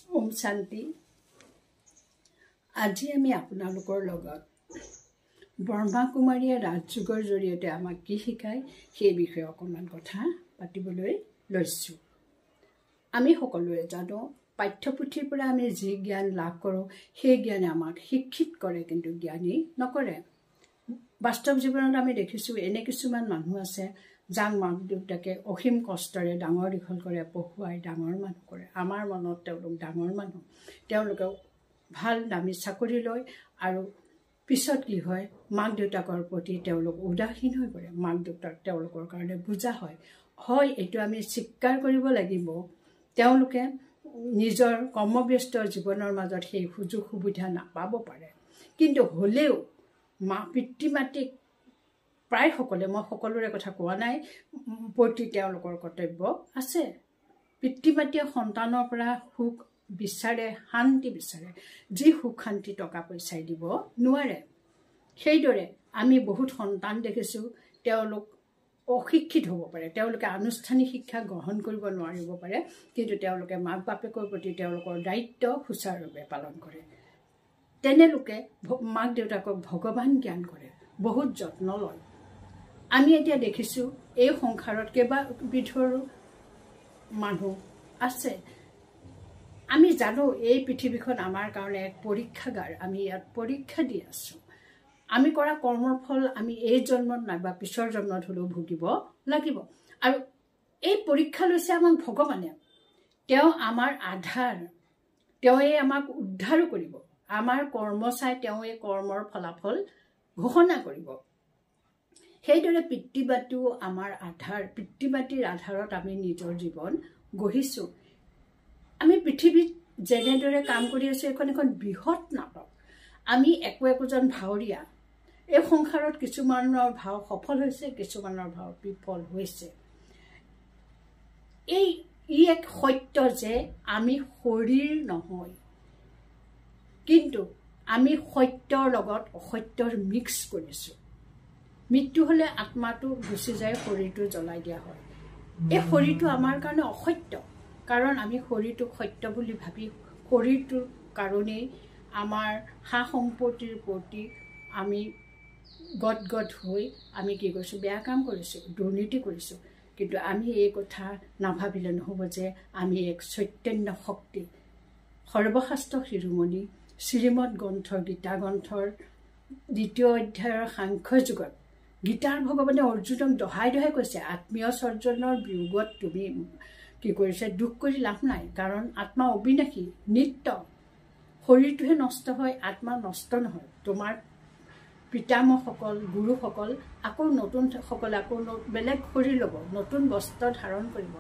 ওম শান্তি। আজি আমি আপোনালোকৰ লগত ব্ৰহ্মা কুমাৰীয়ে ৰাজযোগৰ জৰিয়তে আমাক কি শিকায় সেই বিষয়ে অকণমান কথা পাতিবলৈ লৈছোঁ। আমি সকলোৱে জানো পাঠ্যপুথিৰ পৰা আমি যি জ্ঞান লাভ কৰোঁ সেই জ্ঞানে আমাক শিক্ষিত কৰে, কিন্তু জ্ঞানী নকৰে। বাস্তৱ জীৱনত আমি দেখিছোঁ এনে কিছুমান মানুহ আছে যাক মাক দেউতাকে অসীম কষ্টৰে ডাঙৰ দীঘল কৰে, পঢ়ুৱাই ডাঙৰ মানুহ কৰে। আমাৰ মনত তেওঁলোক ডাঙৰ মানুহ, তেওঁলোকে ভাল দামী চাকৰি লয় আৰু পিছত কি হয়, মাক দেউতাকৰ প্ৰতি তেওঁলোক উদাসীন হৈ পৰে। মাক দেউতাক তেওঁলোকৰ কাৰণে বুজা হয়। এইটো আমি স্বীকাৰ কৰিব লাগিব। তেওঁলোকে নিজৰ কৰ্মব্যস্ত জীৱনৰ মাজত সেই সুযোগ সুবিধা নাপাব পাৰে, কিন্তু হ'লেও পিতৃ মাতৃক প্ৰায় সকলে, মই সকলোৰে কথা কোৱা নাই, প্ৰতি তেওঁলোকৰ কৰ্তব্য আছে। পিতৃ মাতৃয়ে সন্তানৰ পৰা সুখ বিচাৰে, শান্তি বিচাৰে, যি সুখ শান্তি টকা পইচাই দিব নোৱাৰে। সেইদৰে আমি বহুত সন্তান দেখিছোঁ তেওঁলোক অশিক্ষিত হ'ব পাৰে, তেওঁলোকে আনুষ্ঠানিক শিক্ষা গ্ৰহণ কৰিব নোৱাৰিব পাৰে, কিন্তু তেওঁলোকে মাক বাপেকৰ প্ৰতি তেওঁলোকৰ দায়িত্ব সুচাৰুৰূপে পালন কৰে। তেনেলোকে মাক দেউতাকক ভগৱান জ্ঞান কৰে, বহুত যত্ন লয়। আমি এতিয়া দেখিছোঁ এই সংসাৰত কেইবাবিধৰ মানুহ আছে। আমি জানো এই পৃথিৱীখন আমাৰ কাৰণে এক পৰীক্ষাগাৰ, আমি ইয়াত পৰীক্ষা দি আছোঁ। আমি কৰা কৰ্মৰ ফল আমি এই জন্মত নাইবা পিছৰ জন্মত হ'লেও ভুগিব লাগিব। আৰু এই পৰীক্ষা লৈছে আমাক ভগৱানে। তেওঁ আমাৰ আধাৰ, তেওঁৱে আমাক উদ্ধাৰো কৰিব। আমাৰ কৰ্ম চাই তেওঁ এই কৰ্মৰ ফলাফল ঘোষণা কৰিব। সেইদৰে পিতৃ মাতৃও আমাৰ আধাৰ। পিতৃ মাতৃৰ আধাৰত আমি নিজৰ জীৱন গঢ়িছোঁ। আমি পৃথিৱীত যেনেদৰে কাম কৰি আছোঁ, এখন বৃহৎ নাটক। আমি একোজন ভাৱৰীয়া। এই সংসাৰত কিছুমানৰ ভাৱ সফল হৈছে, কিছুমানৰ ভাৱ বিফল হৈছে। ই এক সত্য যে আমি শৰীৰ নহয়, কিন্তু আমি সত্যৰ লগত অসত্যৰ মিক্স কৰিছোঁ। মৃত্যু হ'লে আত্মাটো গুচি যায়, শৰীৰটো জ্বলাই দিয়া হয়। এই শৰীৰটো আমাৰ কাৰণে অসত্য, কাৰণ আমি শৰীৰটোক সত্য বুলি ভাবি শৰীৰটোৰ কাৰণেই আমাৰ সা সম্পত্তিৰ প্ৰতি আমি গদগদ হৈ আমি কি কৰিছোঁ, বেয়া কাম কৰিছোঁ, দুৰ্নীতি কৰিছোঁ। কিন্তু আমি এই কথা নাভাবিলে নহ'ব যে আমি এক চৈতন্য শক্তি। সৰ্বশাস্ত্ৰ শিৰোমণি শ্ৰীমদ গ্ৰন্থৰ গীতা গ্ৰন্থৰ 2য় অধ্যায়ৰ সাংখ্য যুগত গীতাৰ ভগৱানে অৰ্জুনক দহাই দহাই কৈছে, আত্মীয় স্বজনৰ বিয়োগত তুমি কি কৰিছে, দুখ কৰি লাভ নাই, কাৰণ আত্মা অবিনাশী, নিত্য। শৰীৰটোহে নষ্ট হয়, আত্মা নষ্ট নহয়। তোমাৰ পিতামহসকল, গুৰুসকল আকৌ নতুনসকলে আকৌ বেলেগ শৰীৰ ল'ব, নতুন বস্ত্ৰ ধাৰণ কৰিব,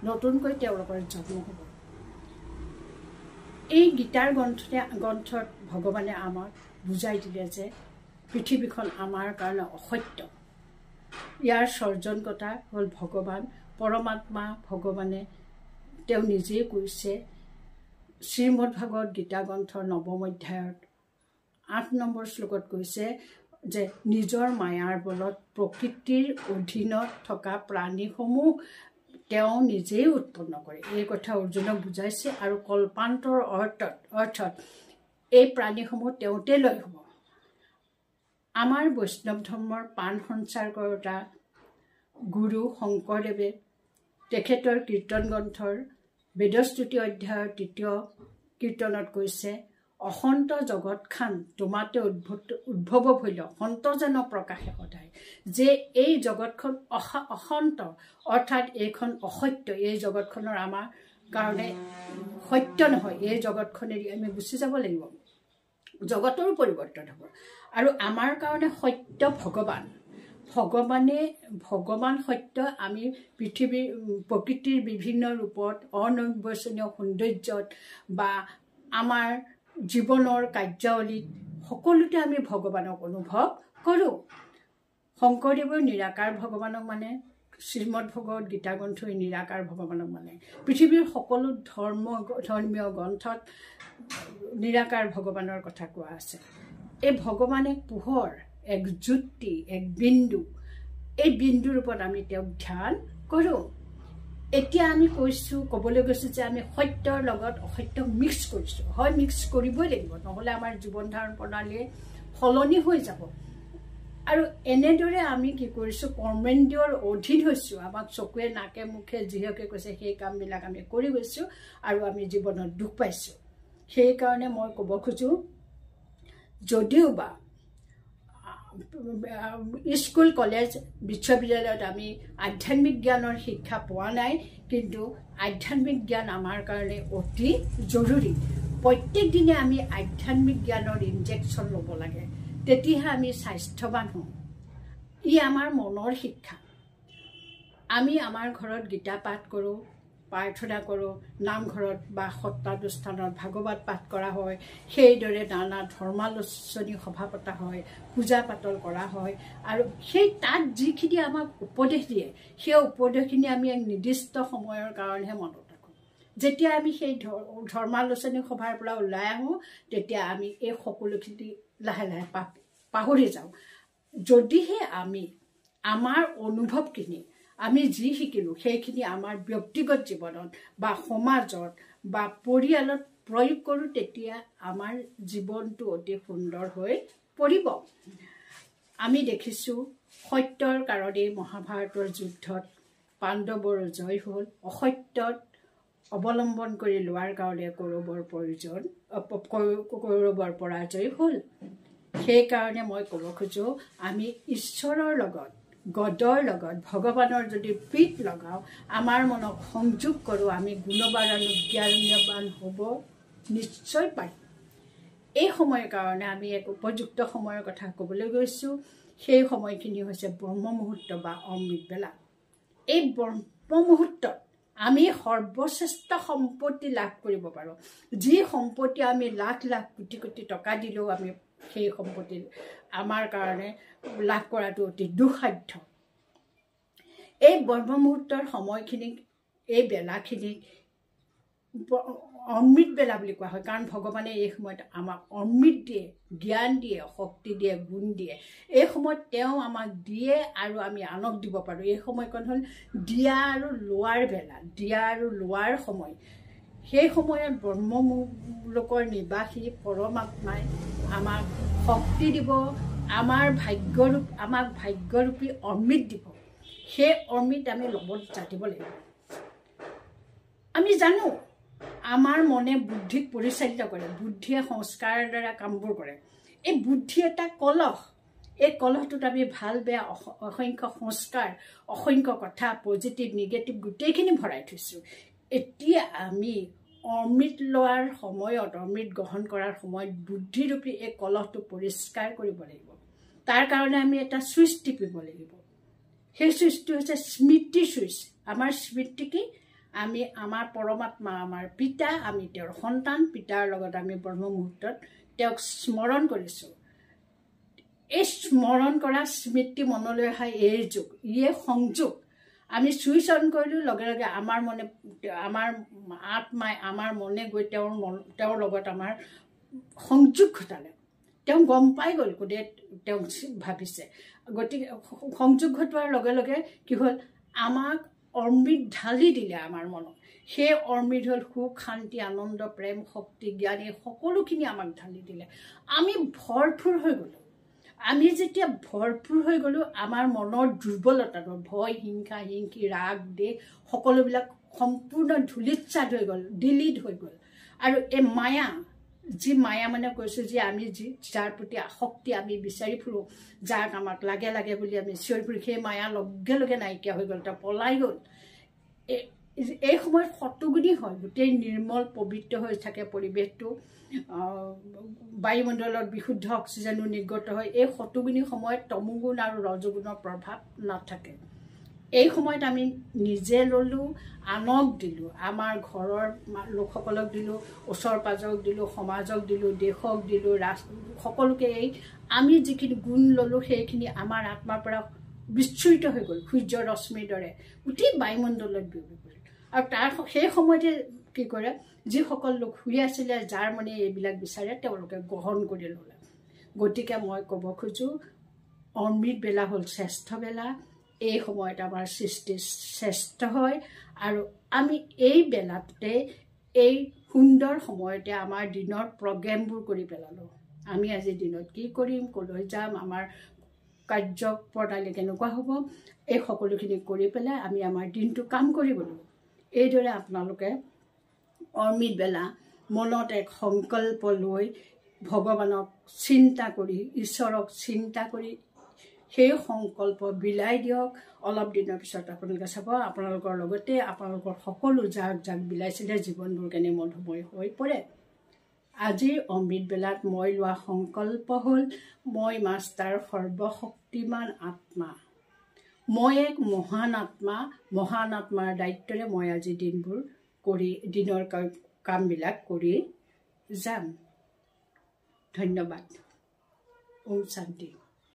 নতুনকৈ তেওঁলোকৰ জন্ম হ'ব। এই গীতাৰ গ্ৰন্থত ভগৱানে আমাক বুজাই দিলে যে পৃথিৱীখন আমাৰ কাৰণে অসত্য। ইয়াৰ সৰ্জনকৰ্তা হ'ল ভগৱান, পৰমাত্মা ভগৱানে। তেওঁ নিজেই কৈছে শ্ৰীমদ ভাগৱত গীতা গ্ৰন্থৰ 9ম অধ্যায়ত 8 নম্বৰ শ্লোকত কৈছে যে নিজৰ মায়াৰ বলত প্ৰকৃতিৰ অধীনত থকা প্ৰাণীসমূহ তেওঁ নিজেই উৎপন্ন কৰে। এই কথা অৰ্জুনক বুজাইছে। আৰু কল্পান্তৰ অৰ্থত এই প্ৰাণীসমূহ তেওঁতে লয় হ'ব। আমাৰ বৈষ্ণৱ ধৰ্মৰ প্ৰাণ সঞ্চাৰ কৰোঁতা গুৰু শংকৰদেৱে তেখেতৰ কীৰ্তন গ্ৰন্থৰ বেদস্তুতি অধ্যায়ৰ 3য় কীৰ্তনত কৈছে, অসন্ত জগত খান তোমাতে উদ্ভৱ হইল, সন্ত যেন প্ৰকাশে সদায়। যে এই জগতখন অসন্ত, অৰ্থাৎ এইখন অসত্য। এই জগতখনৰ আমাৰ কাৰণে সত্য নহয়। এই জগতখনেদি আমি গুচি যাব লাগিব, জগতৰো পৰিৱৰ্তন হ'ব। আৰু আমাৰ কাৰণে সত্য ভগৱান। ভগৱান সত্য। আমি প্ৰকৃতিৰ বিভিন্ন ৰূপত, অনৈবচনীয় সৌন্দৰ্যত বা আমাৰ জীৱনৰ কাৰ্যাৱলীত সকলোতে আমি ভগৱানক অনুভৱ কৰোঁ। শংকৰদেৱৰ নিৰাকাৰ ভগৱানক মানে, শ্ৰীমদ ভগৱত গীতা গ্ৰন্থই নিৰাকাৰ ভগৱানক মানে। পৃথিৱীৰ সকলো ধৰ্মীয় গ্ৰন্থত নিৰাকাৰ ভগৱানৰ কথা কোৱা আছে। এই ভগৱান এক পোহৰ, এক জ্যোতি, এক বিন্দু। এই বিন্দুৰ ওপৰত আমি তেওঁক ধ্যান কৰোঁ। এতিয়া আমি কৈছোঁ ক'বলৈ গৈছোঁ যে আমি সত্যৰ লগত অসত্য মিক্স কৰিছোঁ হয় মিক্স কৰিবই লাগিব নহ'লে আমাৰ জীৱন ধাৰণ প্ৰণালীয়ে সলনি হৈ যাব আৰু এনেদৰে আমি কি কৰিছোঁ কৰ্মেন্দ্ৰিয়ৰ অধীন হৈছোঁ আমাক চকুৱে নাকে মুখে যিহকে কৈছে সেই কামবিলাক আমি কৰি গৈছোঁ আৰু আমি জীৱনত দুখ পাইছোঁ সেইকাৰণে মই ক'ব খোজোঁ যদিও বা স্কুল কলেজ বিশ্ববিদ্যালয়ত আমি আধ্যাত্মিক জ্ঞানৰ শিক্ষা পোৱা নাই কিন্তু আধ্যাত্মিক জ্ঞান আমাৰ কাৰণে অতি জৰুৰী প্ৰত্যেক দিনে আমি আধ্যাত্মিক জ্ঞানৰ ইনজেকশ্যন ল'ব লাগে তেতিয়াহে আমি স্বাস্থ্যৱান হওঁ ই আমাৰ মনৰ শিক্ষা আমি আমাৰ ঘৰত গীতা পাঠ কৰোঁ প্ৰাৰ্থনা কৰোঁ নামঘৰত বা সত্ৰানুষ্ঠানত ভাগৱত পাঠ কৰা হয় সেইদৰে নানা ধৰ্মালোচনী সভা পতা হয় পূজা পাতল কৰা হয় আৰু সেই তাত যিখিনি আমাক উপদেশ দিয়ে সেই উপদেশখিনি আমি এক নিৰ্দিষ্ট সময়ৰ কাৰণেহে মনত ৰাখোঁ যেতিয়া আমি সেই ধৰ্মালোচনী সভাৰ পৰা ওলাই আহোঁ তেতিয়া আমি এই সকলোখিনি লাহে লাহে পাহৰি যাওঁ যদিহে আমি আমাৰ অনুভৱখিনি আমি যি শিকিলোঁ সেইখিনি আমাৰ ব্যক্তিগত জীৱনত বা সমাজত বা পৰিয়ালত প্ৰয়োগ কৰোঁ তেতিয়া আমাৰ জীৱনটো অতি সুন্দৰ হৈ পৰিব আমি দেখিছোঁ সত্যৰ কাৰণেই মহাভাৰতৰ যুদ্ধত পাণ্ডৱৰ জয় হ'ল অসত্যত অৱলম্বন কৰি লোৱাৰ কাৰণে কৌৰৱৰ পৰাজয় হ'ল সেইকাৰণে মই ক'ব খোজোঁ আমি ঈশ্বৰৰ লগত গডৰ লগত ভগৱানৰ যদি প্ৰীত লগাওঁ আমাৰ মনক সংযোগ কৰোঁ আমি গুণবান আৰু জ্ঞানবান হ'ব নিশ্চয় পাৰিম এই সময়ৰ কাৰণে আমি এক উপযুক্ত সময়ৰ কথা ক'বলৈ গৈছোঁ সেই সময়খিনি হৈছে ব্ৰহ্ম মুহূৰ্ত বা অমৃত বেলা এই ব্ৰহ্ম মুহূৰ্তত আমি সৰ্বশ্ৰেষ্ঠ সম্পত্তি লাভ কৰিব পাৰোঁ যি সম্পত্তি আমি লাখ লাখ কোটি কোটি টকা দিলেও আমি সেই সম্পত্তি আমাৰ কাৰণে লাভ কৰাটো অতি দুঃসাধ্য এই ব্ৰহ্ম মুহূৰ্তৰ সময়খিনিক এই বেলাখিনিক অমৃত বেলা বুলি কোৱা হয় কাৰণ ভগৱানে এই সময়ত আমাক অমৃত দিয়ে জ্ঞান দিয়ে শক্তি দিয়ে গুণ দিয়ে এই সময়ত তেওঁ আমাক দিয়ে আৰু আমি আনক দিব পাৰোঁ এই সময়কণ হ'ল দিয়া আৰু লোৱাৰ বেলা দিয়া আৰু লোৱাৰ সময় সেই সময়ত ব্ৰহ্মলোকৰ নিবাসী পৰমাত্মাই আমাক শক্তি দিব আমাক ভাগ্যৰূপী অমৃত দিব সেই অমৃত আমি ল'বত জানিব লাগিব আমি জানো আমাৰ মনে বুদ্ধিক পৰিচালিত কৰে বুদ্ধিয়ে সংস্কাৰৰ দ্বাৰা কামবোৰ কৰে এই বুদ্ধি এটা কলহ এই কলহটোত আমি ভাল বেয়া অসংখ্য সংস্কাৰ অসংখ্য কথা পজিটিভ নিগেটিভ গোটেইখিনি ভৰাই থৈছোঁ এতিয়া আমি অমৃত লোৱাৰ সময়ত অমৃত গ্ৰহণ কৰাৰ সময়ত বুদ্ধিৰূপী এই কলহটো পৰিষ্কাৰ কৰিব লাগিব তাৰ কাৰণে আমি এটা চুইচ টিপিব লাগিব সেই চুইচটো হৈছে স্মৃতি চুইচ আমাৰ স্মৃতি কি আমি আমাৰ পৰমাত্মা আমাৰ পিতা আমি তেওঁৰ সন্তান পিতাৰ লগত আমি ব্ৰহ্ম মুহূৰ্তত তেওঁক স্মৰণ কৰিছোঁ এই স্মৰণ কৰা স্মৃতি মনলৈ অহা এই যুগ ইয়ে সংযোগ আমি চুইচ অন কৰিলোঁ লগে লগে আমাৰ মনে আমাৰ আত্মাই আমাৰ মনে গৈ তেওঁৰ লগত আমাৰ সংযোগ ঘটালে তেওঁ গম পাই গ'ল কোনে তেওঁক ভাবিছে গতিকে সংযোগ ঘটোৱাৰ লগে লগে কি হ'ল আমাক অমৃত ঢালি দিলে আমাৰ মনত সেই অমৃত হ'ল সুখ শান্তি আনন্দ প্ৰেম শক্তি জ্ঞান এই সকলোখিনি আমাক ঢালি দিলে আমি ভৰপূৰ হৈ গ'লোঁ আমি যেতিয়া ভৰপূৰ হৈ গ'লোঁ আমাৰ মনৰ দুৰ্বলতাটো ভয় হিংসা হিংসি ৰাগ দেহ সকলোবিলাক সম্পূৰ্ণ ধূলিচ্ছাদ হৈ গ'ল ডিলিট হৈ গ'ল আৰু এই মায়া যি মায়া মানে কৈছোঁ যে আমি যাৰ প্ৰতি আসক্তি আমি বিচাৰি ফুৰোঁ যাক আমাক লাগে লাগে বুলি আমি চিঞৰি ফুৰোঁ সেই মায়া লগে লগে নাইকিয়া হৈ গ'ল তেওঁ পলাই গ'ল এই সময়ত শতগুণী হয় গোটেই নিৰ্মল পবিত্ৰ হৈ থাকে পৰিৱেশটো বায়ুমণ্ডলত বিশুদ্ধ অক্সিজেনো নিৰ্গত হয় এই শতগুণী সময়ত তমোগুণ আৰু ৰজগুণৰ প্ৰভাৱ নাথাকে এই সময়ত আমি নিজে ল'লোঁ আনক দিলোঁ আমাৰ ঘৰৰ লোকসকলক দিলোঁ ওচৰ পাজৰক দিলোঁ সমাজক দিলোঁ দেশক দিলোঁ সকলোকে এই আমি যিখিনি গুণ ল'লোঁ সেইখিনি আমাৰ আত্মাৰ পৰা বিচ্ছুৰিত হৈ গ'ল সূৰ্য ৰশ্মিৰ দৰে গোটেই বায়ুমণ্ডলত বিয়পি পৰিল আৰু তাৰ সেই সময়তে কি কৰে যিসকল লোক শুই আছিলে যাৰ মানে এইবিলাক বিচাৰে তেওঁলোকে গ্ৰহণ কৰি ল'লে গতিকে মই ক'ব খোজোঁ অমৃত বেলা হ'ল শ্ৰেষ্ঠ বেলা এই সময়ত আমাৰ সৃষ্টি শ্ৰেষ্ঠ হয় আৰু আমি এই বেলাতে এই সুন্দৰ সময়তে আমাৰ দিনৰ প্ৰগ্ৰেমবোৰ কৰি পেলালোঁ আমি আজি দিনত কি কৰিম কলৈ যাম আমাৰ কাৰ্য প্ৰণালী কেনেকুৱা হ'ব এই সকলোখিনি কৰি পেলাই আমি আমাৰ দিনটো কাম কৰি গ'লোঁ এইদৰে আপোনালোকে অমৃত বেলা মনত এক সংকল্প লৈ ভগৱানক চিন্তা কৰি ঈশ্বৰক চিন্তা কৰি সেই সংকল্প বিলাই দিয়ক অলপ দিনৰ পিছত আপোনালোকে চাব আপোনালোকৰ লগতে আপোনালোকৰ সকলো যাক যাক বিলাইছিলে জীৱনবোৰ কেনে মধুময় হৈ পৰে আজি অমৃত বেলাত মই লোৱা সংকল্প হ'ল মই মাষ্টাৰ সৰ্বশক্তিমান আত্মা মই এক মহান আত্মাৰ দায়িত্বৰে মই আজি দিনবোৰ কৰি দিনৰ কামবিলাক কৰি যাম ধন্যবাদ ওম শান্তি